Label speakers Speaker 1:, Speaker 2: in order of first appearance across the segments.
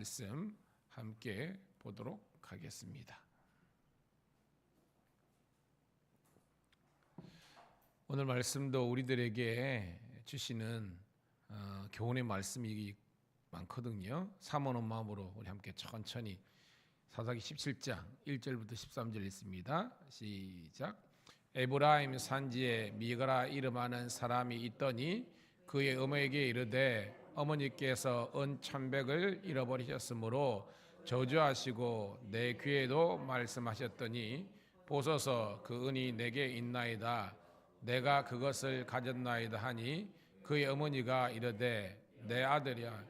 Speaker 1: 말씀 함께 보도록 하겠습니다. 오늘 말씀도 우리들에게 주시는 교훈의 말씀이 많거든요. 사모하는 마음으로 우리 함께 천천히 사사기 17장 1절부터 13절 있습니다. 시작. 에브라임 산지에 미가라 이름하는 사람이 있더니 그의 어머니에게 이르되 어머니께서 은 1,100을 잃어버리셨으므로 저주하시고 내 귀에도 말씀하셨더니 보소서 그 은이 내게 있나이다. 내가 그것을 가졌나이다 하니 그의 어머니가 이르되 내 아들이야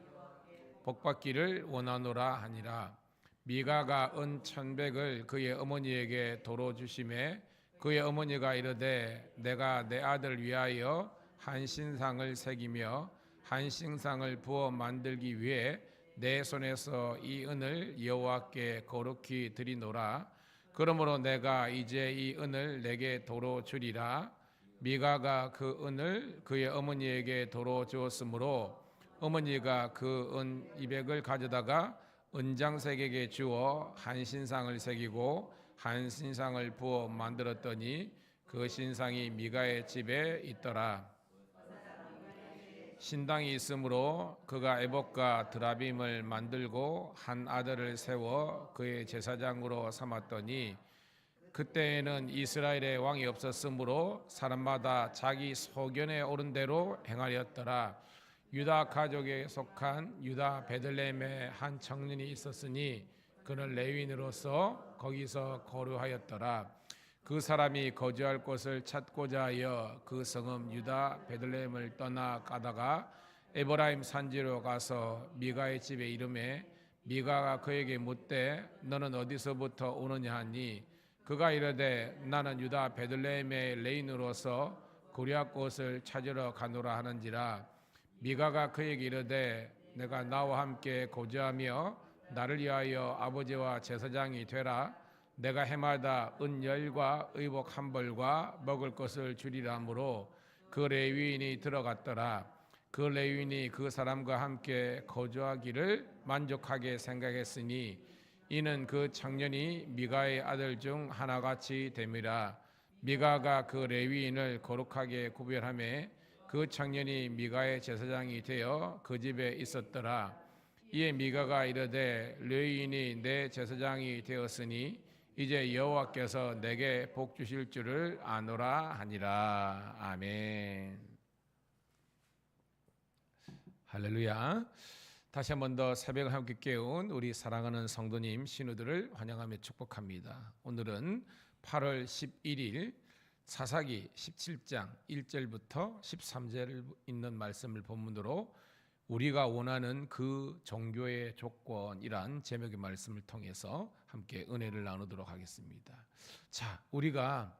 Speaker 1: 복받기를 원하노라 하니라. 미가가 은 1,100을 그의 어머니에게 도로 주심에 그의 어머니가 이르되 내가 내 아들 위하여 한 신상을 새기며 한 신상을 부어 만들기 위해 내 손에서 이 은을 여호와께 거룩히 드리노라. 그러므로 내가 이제 이 은을 내게 도로 주리라. 미가가 그 은을 그의 어머니에게 도로 주었으므로 어머니가 그 은 200을 가져다가 은장색에게 주어 한 신상을 새기고 한 신상을 부어 만들었더니 그 신상이 미가의 집에 있더라. 신당이 있으므로 그가 에봇과 드라빔을 만들고 한 아들을 세워 그의 제사장으로 삼았더니 그때에는 이스라엘의 왕이 없었으므로 사람마다 자기 소견에 오른 대로 행하였더라. 유다 가족에 속한 유다 베들레헴에 한 청년이 있었으니 그는 레위인으로서 거기서 거류하였더라. 그 사람이 거주할 곳을 찾고자 하여 그 성읍 유다 베들레헴을 떠나 가다가 에브라임 산지로 가서 미가의 집에 이르매 미가가 그에게 묻되 너는 어디서부터 오느냐 하니 그가 이르되 나는 유다 베들레헴의 레인으로서 거류할 곳을 찾으러 가노라 하는지라. 미가가 그에게 이르되 내가 나와 함께 거주하며 나를 위하여 아버지와 제사장이 되라. 내가 해마다 은열과 의복 한 벌과 먹을 것을 주리라 하므로 그 레위인이 들어갔더라. 그 레위인이 그 사람과 함께 거주하기를 만족하게 생각했으니 이는 그 청년이 미가의 아들 중 하나같이 됨이라. 미가가 그 레위인을 거룩하게 구별하며 그 청년이 미가의 제사장이 되어 그 집에 있었더라. 이에 미가가 이르되 레위인이 내 제사장이 되었으니 이제 여호와께서 내게 복 주실 줄을 아노라 하니라. 아멘. 할렐루야. 다시 한 번 더 새벽을 함께 깨운 우리 사랑하는 성도님 신우들을 환영하며 축복합니다. 오늘은 8월 11일 사사기 17장 1절부터 13절 있는 말씀을 본문으로 우리가 원하는 그 종교의 조건이란 제목의 말씀을 통해서 함께 은혜를 나누도록 하겠습니다. 자, 우리가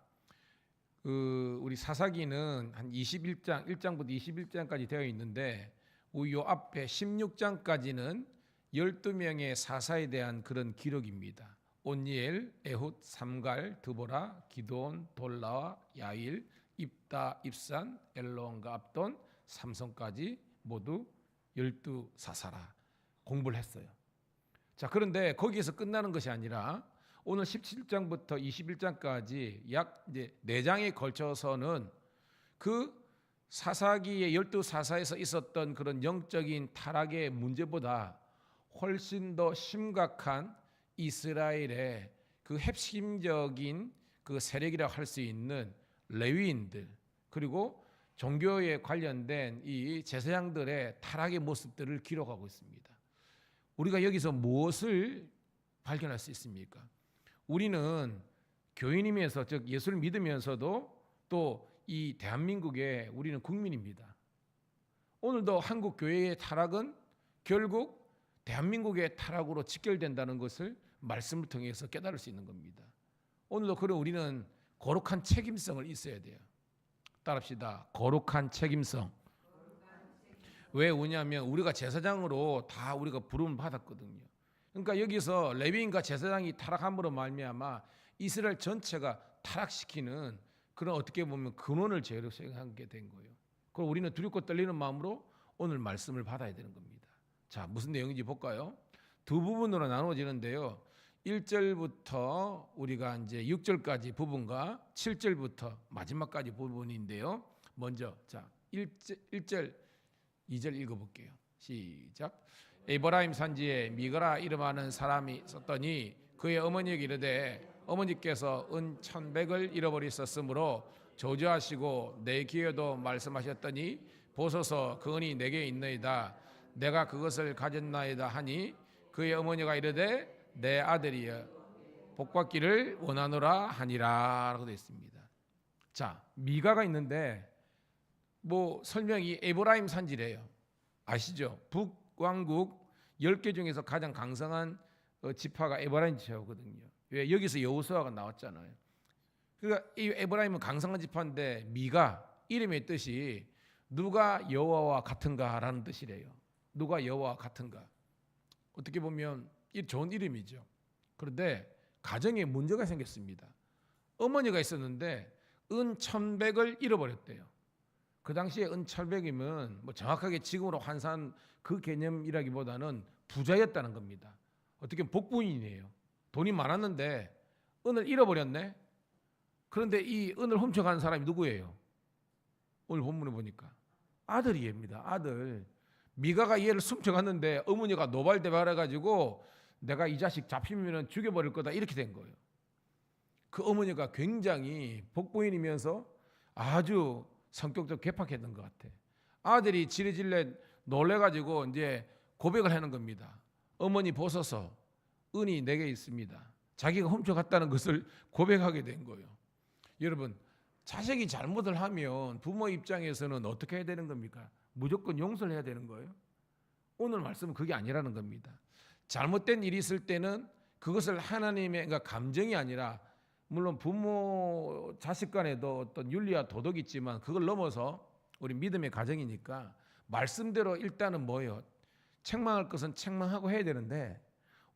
Speaker 1: 우리 사사기는 한 21장 1장부터 21장까지 되어 있는데 요 앞에 16장까지는 12명의 사사에 대한 그런 기록입니다. 온니엘, 에훗, 삼갈, 드보라, 기드온, 돌라와 야일, 입다, 입산, 엘론과 압돈, 삼손까지 모두 12사사라 공부를 했어요. 자, 그런데 거기에서 끝나는 것이 아니라 오늘 17장부터 21장까지 약 이제 4장에 걸쳐서는 그 사사기의 12사사에서 있었던 그런 영적인 타락의 문제보다 훨씬 더 심각한 이스라엘의 그 핵심적인 그 세력이라고 할 수 있는 레위인들 그리고 종교에 관련된 이 제사장들의 타락의 모습들을 기록하고 있습니다. 우리가 여기서 무엇을 발견할 수 있습니까? 우리는 교인이면서 즉 예수를 믿으면서도 또 이 대한민국의 우리는 국민입니다. 오늘도 한국 교회의 타락은 결국 대한민국의 타락으로 직결된다는 것을 말씀을 통해서 깨달을 수 있는 겁니다. 오늘도 그럼 우리는 거룩한 책임성을 있어야 돼요. 따라합시다. 거룩한 책임성. 왜 우냐면 우리가 제사장으로 다 우리가 부름을 받았거든요. 그러니까 여기서 레위인과 제사장이 타락함으로 말미암아 이스라엘 전체가 타락시키는 그런 어떻게 보면 근원을 죄로 생각하게 된 거예요. 그럼 우리는 두렵고 떨리는 마음으로 오늘 말씀을 받아야 되는 겁니다. 자, 무슨 내용인지 볼까요? 두 부분으로 나누어지는데요. 1절부터 우리가 이제 6절까지 부분과 7절부터 마지막까지 부분인데요. 먼저 자 1절 2절 읽어볼게요. 시작. 에브라임 산지에 미가라 이름하는 사람이 있었더니 그의 어머니에게 이르되 어머니께서 은 1,100을 잃어버리셨으므로 저주하시고 내 귀에도 말씀하셨더니 보소서 그 은이 내게 있나이다. 내가 그것을 가졌나이다 하니 그의 어머니가 이르되 내 아들이여 복받기를 원하노라 하니라 라고 되어 있습니다. 자, 미가가 있는데 뭐 설명이 에브라임 산지래요. 아시죠? 북왕국 10개 중에서 가장 강성한 지파가 에브라임 지파거든요. 왜 여기서 여호수아가 나왔잖아요. 그러니까 이 에브라임은 강성한 지파인데 미가 이름의 뜻이 누가 여호와와 같은가라는 뜻이래요. 누가 여호와와 같은가. 어떻게 보면 좋은 이름이죠. 그런데 가정에 문제가 생겼습니다. 어머니가 있었는데 은 1,100을 잃어버렸대요. 그 당시에 은 1,100이면 뭐 정확하게 지금으로 환산 그 개념이라기보다는 부자였다는 겁니다. 어떻게 보면 복부인이에요. 돈이 많았는데 은을 잃어버렸네. 그런데 이 은을 훔쳐간 사람이 누구예요? 오늘 본문에 보니까 아들이입니다. 아들. 미가가 얘를 훔쳐갔는데 어머니가 노발대발해가지고 내가 이 자식 잡히면 죽여버릴 거다 이렇게 된 거예요. 그 어머니가 굉장히 복부인이면서 아주 성격도 괴팍했던 것 같아. 아들이 지레질레 놀래가지고 이제 고백을 하는 겁니다. 어머니 보소서 은이 내게 있습니다. 자기가 훔쳐갔다는 것을 고백하게 된 거예요. 여러분 자식이 잘못을 하면 부모 입장에서는 어떻게 해야 되는 겁니까? 무조건 용서를 해야 되는 거예요. 오늘 말씀은 그게 아니라는 겁니다. 잘못된 일이 있을 때는 그것을 하나님의 그러니까 감정이 아니라 물론 부모 자식 간에도 어떤 윤리와 도덕이 있지만 그걸 넘어서 우리 믿음의 가정이니까 말씀대로 일단은 뭐예요? 책망할 것은 책망하고 해야 되는데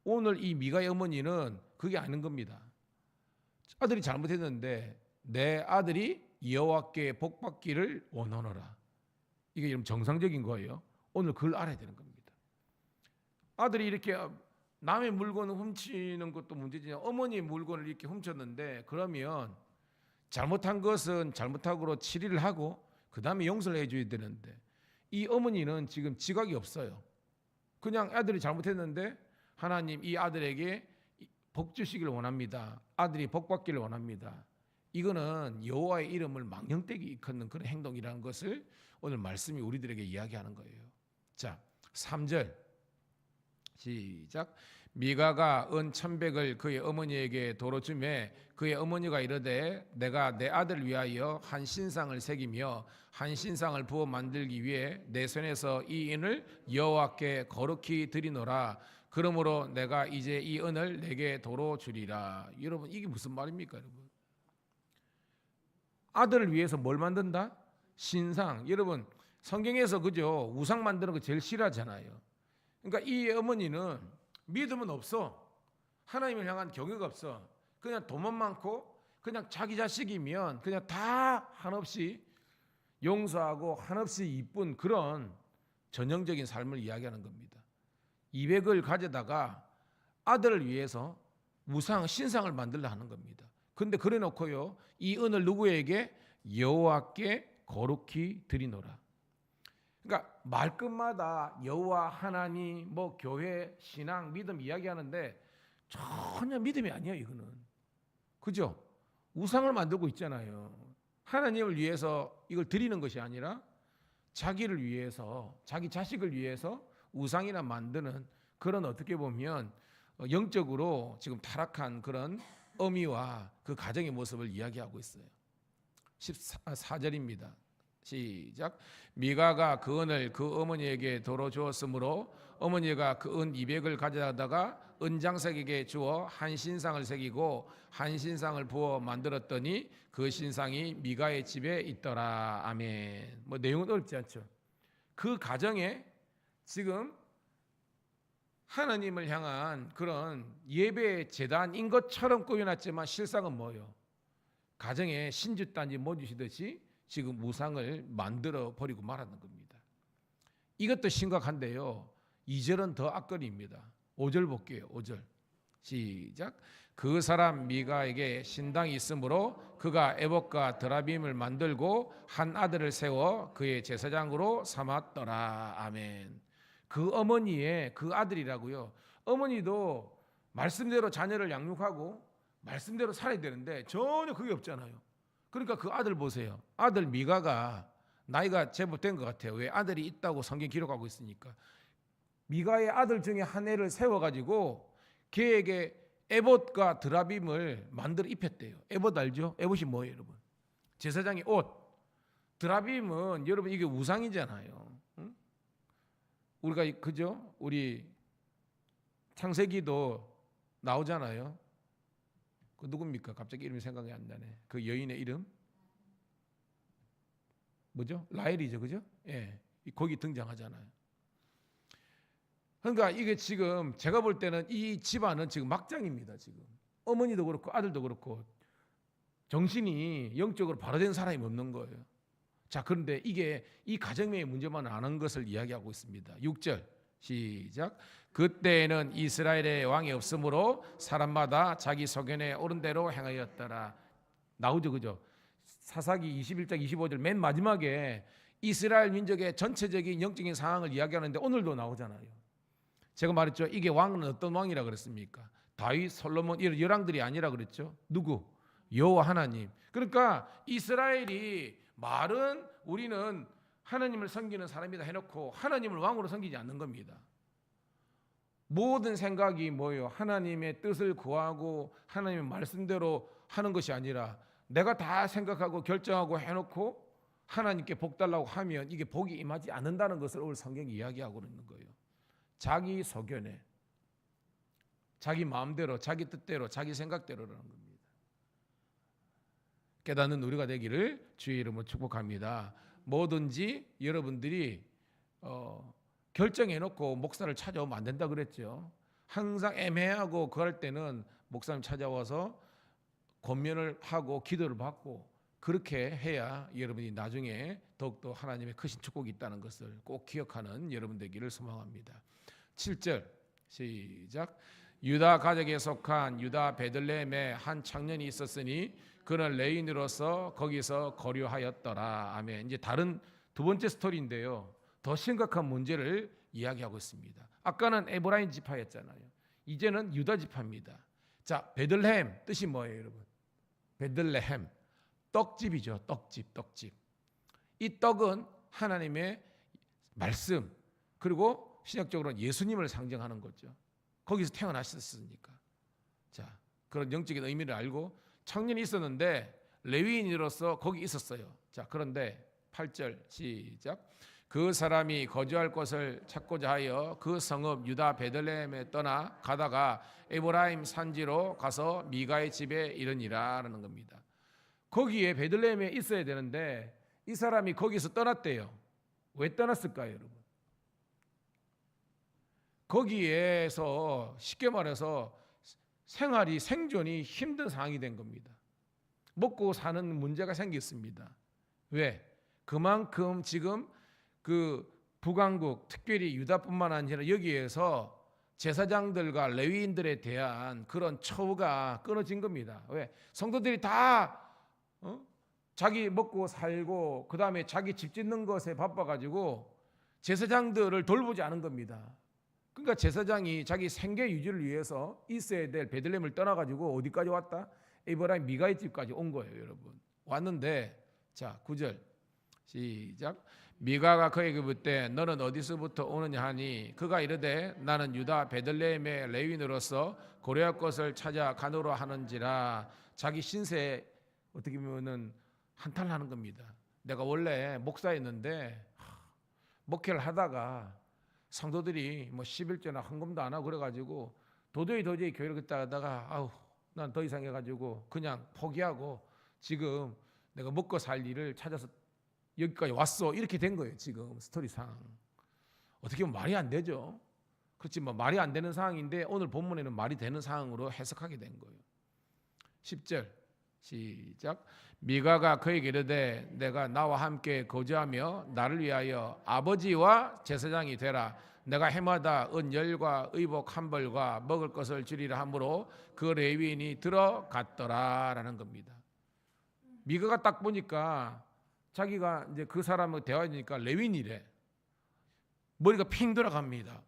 Speaker 1: 오늘 이 미가의 어머니는 그게 아닌 겁니다. 아들이 잘못했는데 내 아들이 여호와께 복받기를 원하노라. 이게 좀 정상적인 거예요. 오늘 그걸 알아야 되는 겁니다. 아들이 이렇게 남의 물건을 훔치는 것도 문제지만 어머니의 물건을 이렇게 훔쳤는데 그러면 잘못한 것은 잘못하고 치리를 하고 그 다음에 용서를 해줘야 되는데 이 어머니는 지금 지각이 없어요. 그냥 아들이 잘못했는데 하나님 이 아들에게 복 주시기를 원합니다. 아들이 복 받기를 원합니다. 이거는 여호와의 이름을 망령되게 일컫는 그런 행동이라는 것을 오늘 말씀이 우리들에게 이야기하는 거예요. 자, 3절 시작. 미가가 은 1,100을 그의 어머니에게 도로 주매 그의 어머니가 이르되 내가 내 아들을 위하여 한 신상을 새기며 한 신상을 부어 만들기 위해 내 손에서 이 은을 여호와께 거룩히 드리노라. 그러므로 내가 이제 이 은을 내게 도로 주리라. 여러분 이게 무슨 말입니까, 여러분? 아들을 위해서 뭘 만든다? 신상. 여러분 성경에서 그죠? 우상 만드는 거 제일 싫어하잖아요. 그러니까 이 어머니는 믿음은 없어. 하나님을 향한 경외가 없어. 그냥 돈만 많고 그냥 자기 자식이면 그냥 다 한없이 용서하고 한없이 이쁜 그런 전형적인 삶을 이야기하는 겁니다. 200을 가져다가 아들을 위해서 우상 신상을 만들려 하는 겁니다. 근데 그래 놓고요. 이 은을 누구에게? 여호와께 거룩히 드리노라. 그러니까 말끝마다 여호와 하나님 뭐 교회 신앙 믿음 이야기하는데 전혀 믿음이 아니에요. 이거는 그죠? 우상을 만들고 있잖아요. 하나님을 위해서 이걸 드리는 것이 아니라 자기를 위해서 자기 자식을 위해서 우상이나 만드는 그런 어떻게 보면 영적으로 지금 타락한 그런 어미와 그 가정의 모습을 이야기하고 있어요. 14절입니다. 시작. 미가가 그 은을 그 어머니에게 도로 주었으므로 어머니가 그 은 200을 가져다가 은장색에게 주어 한 신상을 새기고 한 신상을 부어 만들었더니 그 신상이 미가의 집에 있더라. 아멘. 뭐 내용은 어렵지 않죠. 그 가정에 지금 하나님을 향한 그런 예배 제단인 것처럼 꾸며놨지만 실상은 뭐예요? 가정에 신주단지 못 주시듯이 지금 우상을 만들어 버리고 말하는 겁니다. 이것도 심각한데요. 2절은 더 악거리입니다. 5절 볼게요. 5절 시작. 그 사람 미가에게 신당이 있으므로 그가 에봇과 드라빔을 만들고 한 아들을 세워 그의 제사장으로 삼았더라. 아멘. 그 어머니의 그 아들이라고요. 어머니도 말씀대로 자녀를 양육하고 말씀대로 살아야 되는데 전혀 그게 없잖아요. 그러니까 그 아들 보세요. 아들 미가가 나이가 제법 된 것 같아요. 왜? 아들이 있다고 성경 기록하고 있으니까. 미가의 아들 중에 한 애를 세워가지고 걔에게 에봇과 드라빔을 만들어 입혔대요. 에봇 알죠? 에봇이 뭐예요, 여러분? 제사장의 옷. 드라빔은 여러분 이게 우상이잖아요. 응? 우리가 그죠? 우리 창세기도 나오잖아요. 그 누굽니까? 갑자기 이름이 생각이 안 나네. 그 여인의 이름 뭐죠? 라헬이죠, 그죠? 예, 거기 등장하잖아요. 그러니까 이게 지금 제가 볼 때는 이 집안은 지금 막장입니다. 지금 어머니도 그렇고 아들도 그렇고 정신이 영적으로 바로 된 사람이 없는 거예요. 자, 그런데 이게 이 가정의 문제만 아는 것을 이야기하고 있습니다. 6절 시작. 그때에는 이스라엘의 왕이 없으므로 사람마다 자기 소견에 옳은 대로 행하였더라. 나오죠, 그죠? 사사기 21장 25절 맨 마지막에 이스라엘 민족의 전체적인 영적인 상황을 이야기하는데 오늘도 나오잖아요. 제가 말했죠. 이게 왕은 어떤 왕이라 그랬습니까? 다윗, 솔로몬 이런 열왕들이 아니라 그랬죠. 누구? 여호와 하나님. 그러니까 이스라엘이 말은 우리는 하나님을 섬기는 사람이다 해놓고 하나님을 왕으로 섬기지 않는 겁니다. 모든 생각이 뭐예요? 하나님의 뜻을 구하고 하나님의 말씀대로 하는 것이 아니라 내가 다 생각하고 결정하고 해놓고 하나님께 복 달라고 하면 이게 복이 임하지 않는다는 것을 오늘 성경이 이야기하고 있는 거예요. 자기 소견에, 자기 마음대로, 자기 뜻대로, 자기 생각대로라는 겁니다. 깨닫는 우리가 되기를 주의 이름으로 축복합니다. 뭐든지 여러분들이 결정해놓고 목사를 찾아오면 안 된다 그랬죠. 항상 애매하고 그럴 때는 목사님 찾아와서 권면을 하고 기도를 받고 그렇게 해야 여러분이 나중에 더욱더 하나님의 크신 축복이 있다는 것을 꼭 기억하는 여러분 되기를 소망합니다. 7절 시작. 유다 가족에 속한 유다 베들레헴에 한 청년이 있었으니 그는 레인으로서 거기서 거류하였더라. 아멘. 이제 다른 두 번째 스토리인데요. 더 심각한 문제를 이야기하고 있습니다. 아까는 에브라임 지파였잖아요. 이제는 유다 지파입니다. 자, 베들레헴 뜻이 뭐예요, 여러분? 베들레헴 떡집이죠. 떡집. 이 떡은 하나님의 말씀 그리고 신약적으로는 예수님을 상징하는 거죠. 거기서 태어나셨으니까. 자, 그런 영적인 의미를 알고 청년이 있었는데 레위인으로서 거기 있었어요. 자, 그런데 8절 시작. 그 사람이 거주할 곳을 찾고자 하여 그 성읍 유다 베들레헴에 떠나 가다가 에브라임 산지로 가서 미가의 집에 이르니라라는 겁니다. 거기에 베들레헴에 있어야 되는데 이 사람이 거기서 떠났대요. 왜 떠났을까요, 여러분? 거기에서 쉽게 말해서 생존이 힘든 상황이 된 겁니다. 먹고 사는 문제가 생겼습니다. 왜? 그만큼 지금 그 북왕국 특별히 유다뿐만 아니라 여기에서 제사장들과 레위인들에 대한 그런 처우가 끊어진 겁니다. 왜? 성도들이 다 자기 먹고 살고 그 다음에 자기 집 짓는 것에 바빠가지고 제사장들을 돌보지 않은 겁니다. 그러니까 제사장이 자기 생계 유지를 위해서 있어야 될 베들레헴을 떠나가지고 어디까지 왔다? 에브라임 미가의 집까지 온 거예요, 여러분. 왔는데 자 9절 시작. 미가가 그에게 묻되 너는 어디서부터 오느냐 하니 그가 이르되 나는 유다 베들레헴의 레위인으로서 고려할 것을 찾아 가노라 하는지라. 자기 신세 어떻게 보면은 한탄하는 겁니다. 내가 원래 목사였는데 목회를 하다가 성도들이 뭐 11조나 헌금도 안 하고 그래가지고 도저히 교회를 긋다 하다가 아우 난 더 이상 해가지고 그냥 포기하고 지금 내가 먹고 살 일을 찾아서 여기까지 왔어. 이렇게 된 거예요. 지금 스토리상 어떻게 보면 말이 안 되죠. 그렇지만 말이 안 되는 상황인데 오늘 본문에는 말이 되는 상황으로 해석하게 된 거예요. 10절 시작. 미가가 그에게 이르되 내가 나와 함께 거주하며 나를 위하여 아버지와 제사장이 되라. 내가 해마다 은열과 의복 한 벌과 먹을 것을 주리라 하므로 그 레위인이 들어갔더라라는 겁니다. 미가가 딱 보니까 자기가 이제 그 사람하고 대화하니까 레위인이래. 머리가 핑 돌아갑니다.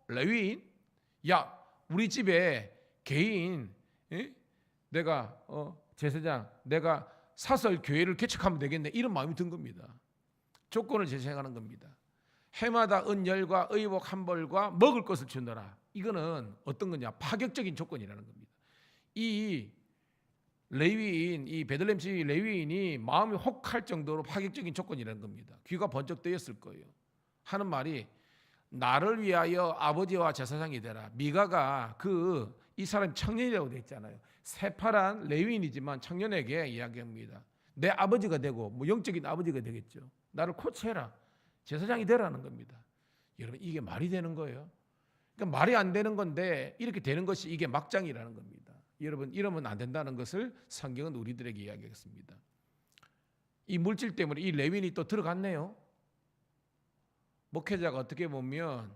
Speaker 1: 레위인? 야, 우리 집에 개인 내가 제사장 내가 사설 교회를 개척하면 되겠네, 이런 마음이 든 겁니다. 조건을 제시하는 겁니다. 해마다 은열과 의복 한 벌과 먹을 것을 주너라. 이거는 어떤 거냐? 파격적인 조건이라는 겁니다. 이 레위인, 이 베들레헴 집 레위인이 마음이 혹할 정도로 파격적인 조건이라는 겁니다. 귀가 번쩍 뜨였을 거예요. 하는 말이 나를 위하여 아버지와 제사장이 되라. 미가가 이 사람 청년이라고 되어 있잖아요. 새파란 레위인이지만 청년에게 이야기합니다. 내 아버지가 되고 영적인 아버지가 되겠죠. 나를 코치해라. 제사장이 되라는 겁니다. 여러분, 이게 말이 되는 거예요? 그러니까 말이 안 되는 건데 이렇게 되는 것이 이게 막장이라는 겁니다. 여러분, 이러면 안 된다는 것을 성경은 우리들에게 이야기했습니다. 이 물질 때문에 이 레위인이 또 들어갔네요. 목회자가 어떻게 보면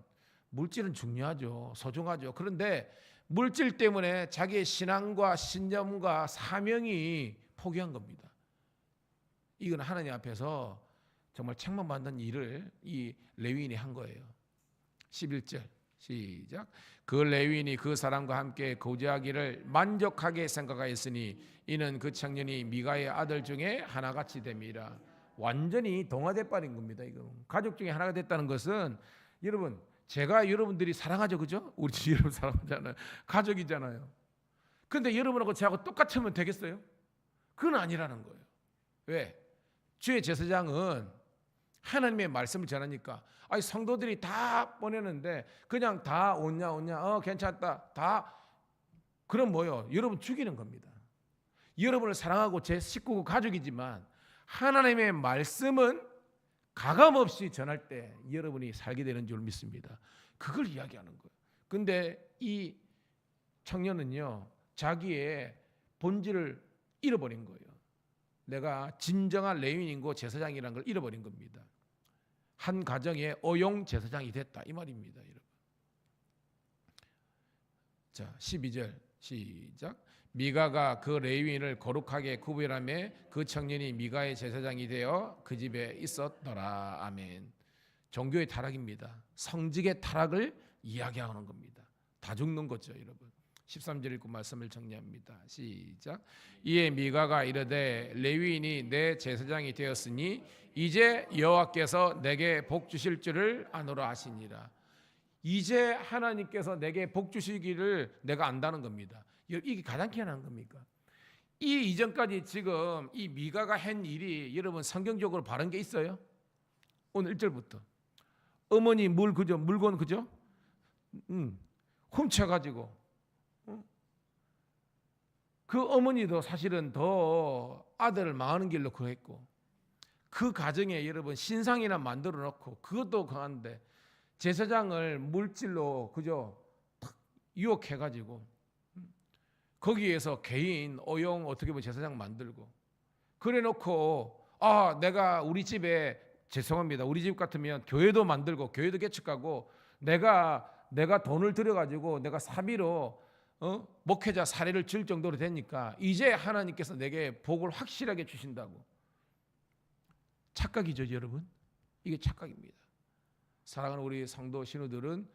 Speaker 1: 물질은 중요하죠. 소중하죠. 그런데 물질 때문에 자기의 신앙과 신념과 사명이 포기한 겁니다. 이건 하나님 앞에서 정말 책망받는 일을 이 레위인이 한 거예요. 11절 시작. 그 레위인이 그 사람과 함께 거주하기를 만족하게 생각하였으니 이는 그 청년이 미가의 아들 중에 하나같이 됨이라. 완전히 동화돼 버린 겁니다. 이거 가족 중에 하나가 됐다는 것은, 여러분, 제가 여러분들이 사랑하죠, 그죠? 우리 여러분 사랑하잖아요. 가족이잖아요. 근데 여러분하고 저하고 똑같으면 되겠어요? 그건 아니라는 거예요. 왜? 주의 제사장은 하나님의 말씀을 전하니까, 아니 성도들이 다 보내는데 그냥 다 오냐 괜찮다 다, 그럼 뭐요? 여러분 죽이는 겁니다. 여러분을 사랑하고 제 식구고 가족이지만 하나님의 말씀은 가감없이 전할 때 여러분이 살게 되는 줄 믿습니다. 그걸 이야기하는 거예요. 근데 이 청년은요, 자기의 본질을 잃어버린 거예요. 내가 진정한 레위인이고 제사장이라는 걸 잃어버린 겁니다. 한 가정의 어용 제사장이 됐다, 이 말입니다, 여러분. 자, 12절 시작. 미가가 그 레위인을 거룩하게 구별하며 그 청년이 미가의 제사장이 되어 그 집에 있었더라. 아멘. 종교의 타락입니다. 성직의 타락을 이야기하는 겁니다. 다 죽는 거죠, 여러분. 13절 읽고 말씀을 정리합니다. 시작. 이에 미가가 이르되 레위인이 내 제사장이 되었으니 이제 여호와께서 내게 복 주실 줄을 아노라 하시니라. 이제 하나님께서 내게 복 주시기를 내가 안다는 겁니다. 이게 가장 희한한 겁니까? 이 이전까지 지금 이 미가가 한 일이 여러분 성경적으로 바른 게 있어요? 오늘 1절부터 어머니 물건 그죠? 훔쳐가지고 그 어머니도 사실은 더 아들을 망하는 길로 그랬고, 그 가정에 여러분 신상이나 만들어 놓고 그것도 강한데 제사장을 물질로 그죠 유혹해가지고 거기에서 개인 어용 어떻게 보면 제사장 만들고 그래놓고, 내가 우리 집에, 죄송합니다, 우리 집 같으면 교회도 만들고 교회도 개척하고 내가 돈을 들여가지고 내가 사비로 목회자 사례를 줄 정도로 되니까 이제 하나님께서 내게 복을 확실하게 주신다고. 착각이죠, 여러분. 이게 착각입니다. 사랑하는 우리 성도 신우들은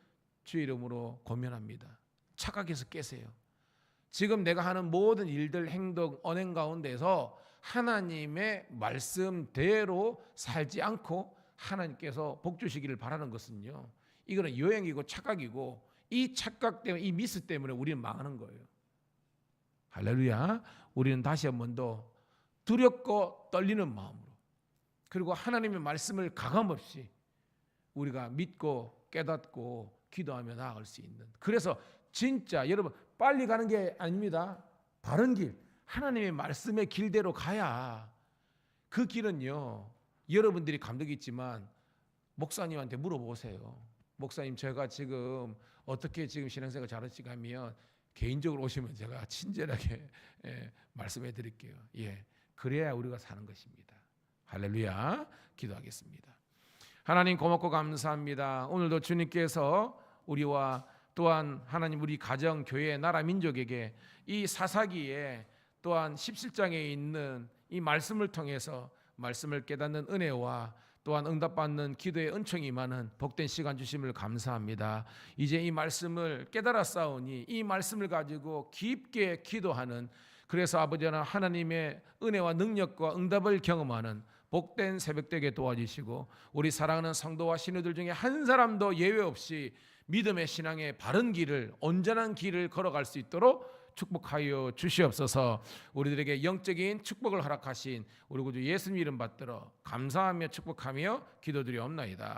Speaker 1: 주의 이름으로 권면합니다. 착각해서 깨세요. 지금 내가 하는 모든 일들, 행동, 언행 가운데서 하나님의 말씀대로 살지 않고 하나님께서 복 주시기를 바라는 것은요, 이거는 여행이고 착각이고, 이 착각 때문에, 이 미스 때문에 우리는 망하는 거예요. 할렐루야. 우리는 다시 한 번 더 두렵고 떨리는 마음으로, 그리고 하나님의 말씀을 가감없이 우리가 믿고 깨닫고 기도하며 나아갈 수 있는, 그래서 진짜 여러분 빨리 가는 게 아닙니다. 바른 길, 하나님의 말씀의 길대로 가야, 그 길은요, 여러분들이 감독이 있지만 목사님한테 물어보세요. 목사님, 제가 지금 어떻게 지금 신앙생활 잘하시가 하면 개인적으로 오시면 제가 친절하게 말씀해 드릴게요. 그래야 우리가 사는 것입니다. 할렐루야. 기도하겠습니다. 하나님 고맙고 감사합니다. 오늘도 주님께서 우리와 또한 하나님 우리 가정, 교회, 나라, 민족에게 이 사사기에 또한 17장에 있는 이 말씀을 통해서 말씀을 깨닫는 은혜와 또한 응답받는 기도의 은총이 많은 복된 시간 주심을 감사합니다. 이제 이 말씀을 깨달아 싸우니 이 말씀을 가지고 깊게 기도하는, 그래서 아버지는 하나님의 은혜와 능력과 응답을 경험하는 복된 새벽 되게 도와주시고 우리 사랑하는 성도와 신우들 중에 한 사람도 예외 없이 믿음의 신앙의 바른 길을, 온전한 길을 걸어갈 수 있도록 축복하여 주시옵소서. 우리들에게 영적인 축복을 허락하신 우리 구주 예수님 이름 받들어 감사하며 축복하며 기도드리옵나이다.